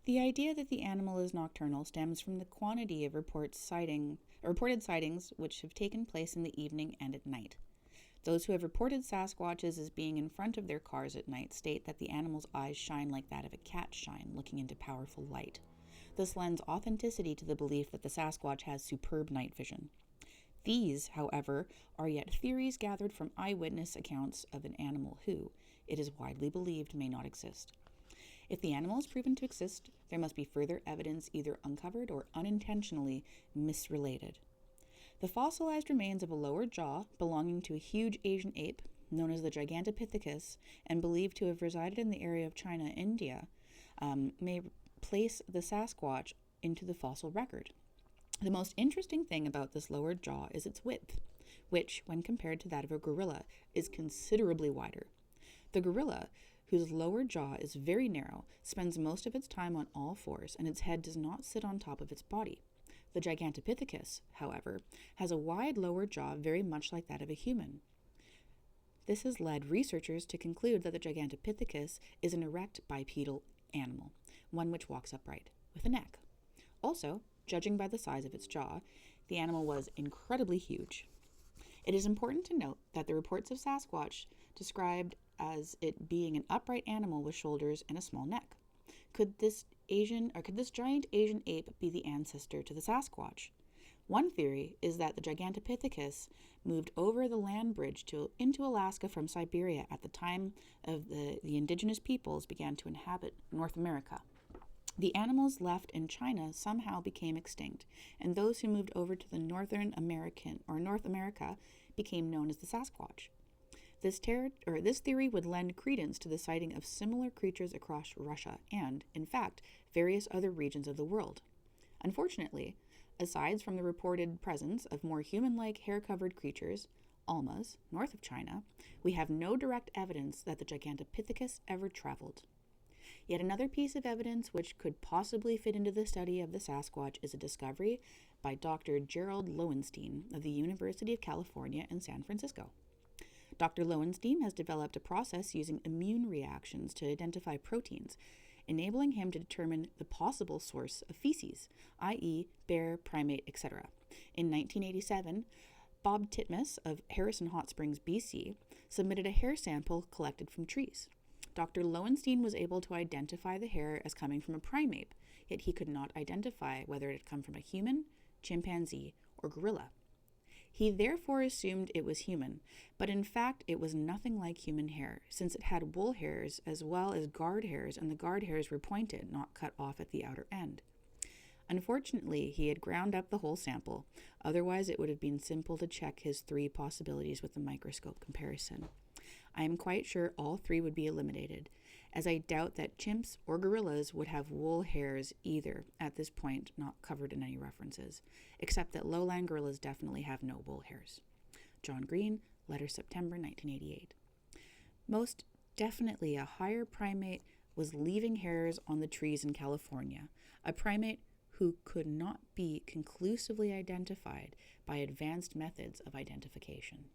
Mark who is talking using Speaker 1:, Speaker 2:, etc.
Speaker 1: The idea that the animal is nocturnal stems from the quantity of reported sightings which have taken place in the evening and at night. Those who have reported Sasquatches as being in front of their cars at night state that the animal's eyes shine like that of a cat's shine, looking into powerful light. This lends authenticity to the belief that the Sasquatch has superb night vision. These, however, are yet theories gathered from eyewitness accounts of an animal who, it is widely believed, may not exist. If the animal is proven to exist, there must be further evidence either uncovered or unintentionally misrelated. The fossilized remains of a lower jaw belonging to a huge Asian ape, known as the Gigantopithecus, and believed to have resided in the area of China and India, may place the Sasquatch into the fossil record. The most interesting thing about this lower jaw is its width, which, when compared to that of a gorilla, is considerably wider. The gorilla, whose lower jaw is very narrow, spends most of its time on all fours, and its head does not sit on top of its body. The Gigantopithecus, however, has a wide lower jaw very much like that of a human. This has led researchers to conclude that the Gigantopithecus is an erect bipedal animal, one which walks upright, with a neck. Also, judging by the size of its jaw, the animal was incredibly huge. It is important to note that the reports of Sasquatch described as it being an upright animal with shoulders and a small neck. Could this giant Asian ape be the ancestor to the Sasquatch? One theory is that the Gigantopithecus moved over the land bridge into Alaska from Siberia at the time of the indigenous peoples began to inhabit North America. The animals left in China somehow became extinct, and those who moved over to the North America became known as the Sasquatch. This theory would lend credence to the sighting of similar creatures across Russia and, in fact, various other regions of the world. Unfortunately, aside from the reported presence of more human-like hair-covered creatures, Almas, north of China, we have no direct evidence that the Gigantopithecus ever traveled. Yet another piece of evidence which could possibly fit into the study of the Sasquatch is a discovery by Dr. Gerald Lowenstein of the University of California in San Francisco. Dr. Lowenstein has developed a process using immune reactions to identify proteins, enabling him to determine the possible source of feces, i.e., bear, primate, etc. In 1987, Bob Titmus of Harrison Hot Springs, BC, submitted a hair sample collected from trees. Dr. Lowenstein was able to identify the hair as coming from a primate, yet he could not identify whether it had come from a human, chimpanzee, or gorilla. He therefore assumed it was human, but in fact it was nothing like human hair, since it had wool hairs as well as guard hairs, and the guard hairs were pointed, not cut off at the outer end. Unfortunately, he had ground up the whole sample, otherwise it would have been simple to check his 3 possibilities with the microscope comparison. I am quite sure all 3 would be eliminated, as I doubt that chimps or gorillas would have wool hairs either, at this point not covered in any references, except that lowland gorillas definitely have no wool hairs. John Green, letter September 1988. Most definitely a higher primate was leaving hairs on the trees in California, a primate who could not be conclusively identified by advanced methods of identification.